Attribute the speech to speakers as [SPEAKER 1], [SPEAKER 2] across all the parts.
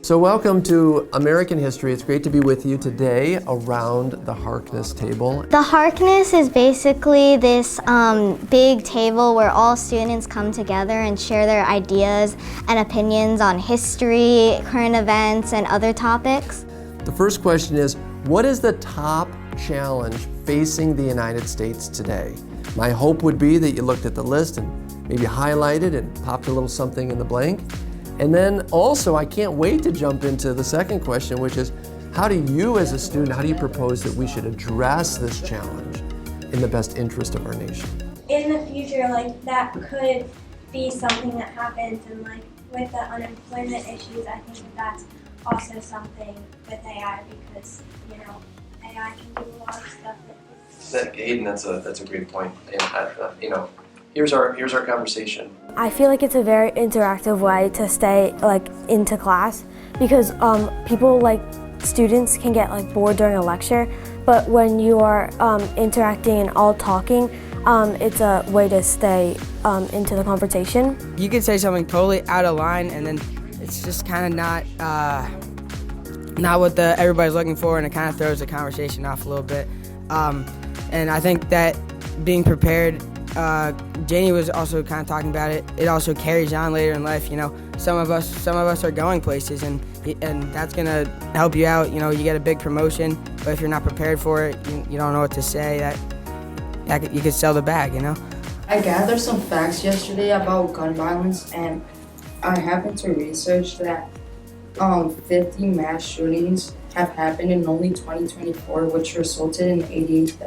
[SPEAKER 1] So welcome to American History. It's great to be with you today around the Harkness table.
[SPEAKER 2] The Harkness is basically this big table where all students come together and share their ideas and opinions on history, current events, and other topics.
[SPEAKER 1] The first question is, what is the top challenge facing the United States today? My hope would be that you looked at the list and maybe highlighted and popped a little something in the blank. And then also, I can't wait to jump into the second question, which is, how do you as a student, how do you propose that we should address this challenge in the best interest of our nation?
[SPEAKER 3] In the future, that could be something that happens, and with the unemployment issues, I think that's also something with AI, because AI can do a lot of stuff.
[SPEAKER 1] Hayden, that's a great point. And here's our conversation.
[SPEAKER 4] I feel like it's a very interactive way to stay into class, because students can get bored during a lecture, but when you are interacting and all talking, it's a way to stay into the conversation.
[SPEAKER 5] You could say something totally out of line, and then it's just kind of not what everybody's looking for, and it kind of throws the conversation off a little bit. And I think that being prepared, Janie was also kind of talking about it. It also carries on later in life. Some of us are going places, and that's gonna help you out. You get a big promotion, but if you're not prepared for it, you don't know what to say. That you could sell the bag.
[SPEAKER 6] I gathered some facts yesterday about gun violence, and I happened to research that 50 mass shootings have happened in only 2024, which resulted in 88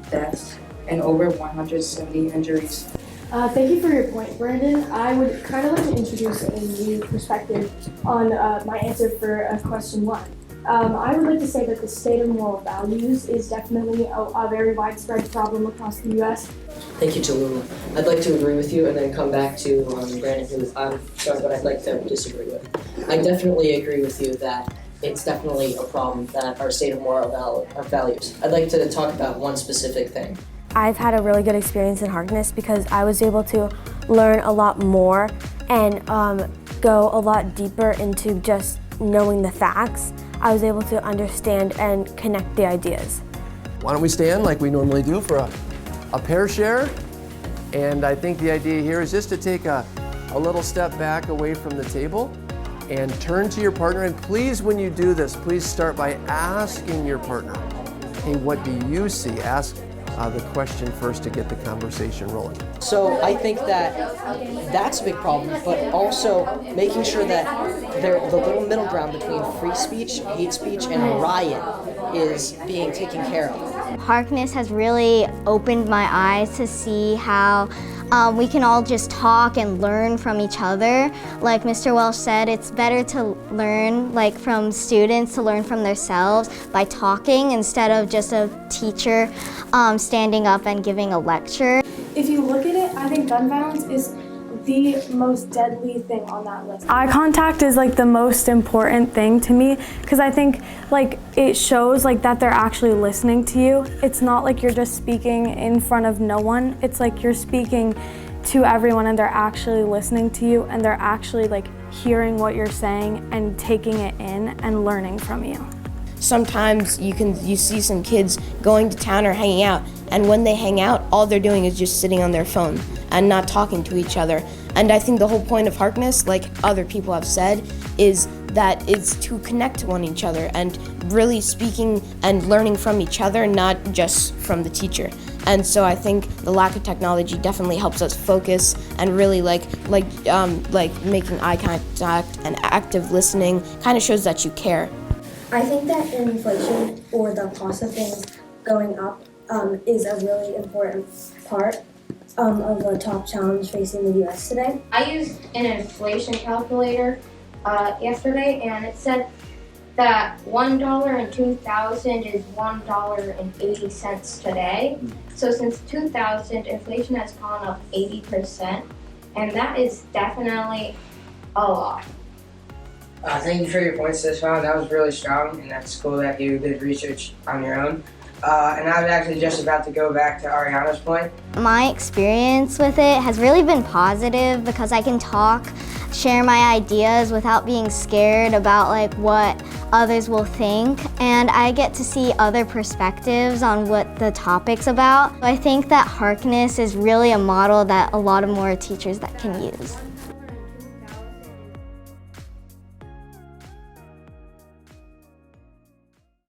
[SPEAKER 6] deaths and over 170 injuries.
[SPEAKER 7] Thank you for your point, Brandon. I would kind of like to introduce a new perspective on my answer for question one. I would like to say that the state of moral values is definitely a very widespread problem across the U.S.
[SPEAKER 8] Thank you, Tallulah. I'd like to agree with you and then come back to Brandon, who I'm sorry, but I'd like to disagree with. I definitely agree with you that it's definitely a problem that our state of moral values. I'd like to talk about one specific thing.
[SPEAKER 4] I've had a really good experience in Harkness because I was able to learn a lot more and go a lot deeper into just knowing the facts. I was able to understand and connect the ideas.
[SPEAKER 1] Why don't we stand like we normally do for a pair share? And I think the idea here is just to take a little step back away from the table and turn to your partner. And please, when you do this, please start by asking your partner, hey, what do you see? Ask the question first to get the conversation rolling.
[SPEAKER 8] So I think that's a big problem, but also making sure that the little middle ground between free speech, hate speech, and riot is being taken care of.
[SPEAKER 2] Harkness has really opened my eyes to see how we can all just talk and learn from each other. Like Mr. Welsh said, it's better to learn from students to learn from themselves by talking instead of just a teacher standing up and giving a lecture.
[SPEAKER 7] If you look at it, I think gun violence is the most deadly thing on that list.
[SPEAKER 9] Eye contact is the most important thing to me, because I think it shows that they're actually listening to you. It's not you're just speaking in front of no one. It's you're speaking to everyone and they're actually listening to you, and they're actually hearing what you're saying and taking it in and learning from you.
[SPEAKER 10] Sometimes you see some kids going to town or hanging out, and when they hang out, all they're doing is just sitting on their phone and not talking to each other. And I think the whole point of Harkness, like other people have said, is that it's to connect to one each other and really speaking and learning from each other, not just from the teacher. And so I think the lack of technology definitely helps us focus and really like making eye contact and active listening kind of shows that you care.
[SPEAKER 11] I think that inflation, or the cost of things going up, is a really important part of the top challenge facing the U.S. today.
[SPEAKER 12] I used an inflation calculator yesterday, and it said that $1 in 2000 is $1.80 today. So since 2000, inflation has gone up 80%, and that is definitely a lot.
[SPEAKER 5] Thank you for your points, Stefan. That was really strong, and that's cool that you did research on your own. And I was actually just about to go back to Ariana's point.
[SPEAKER 2] My experience with it has really been positive because I can talk share my ideas without being scared about like what others will think, and I get to see other perspectives on what the topic's about. I think that Harkness is really a model that a lot of more teachers that can use.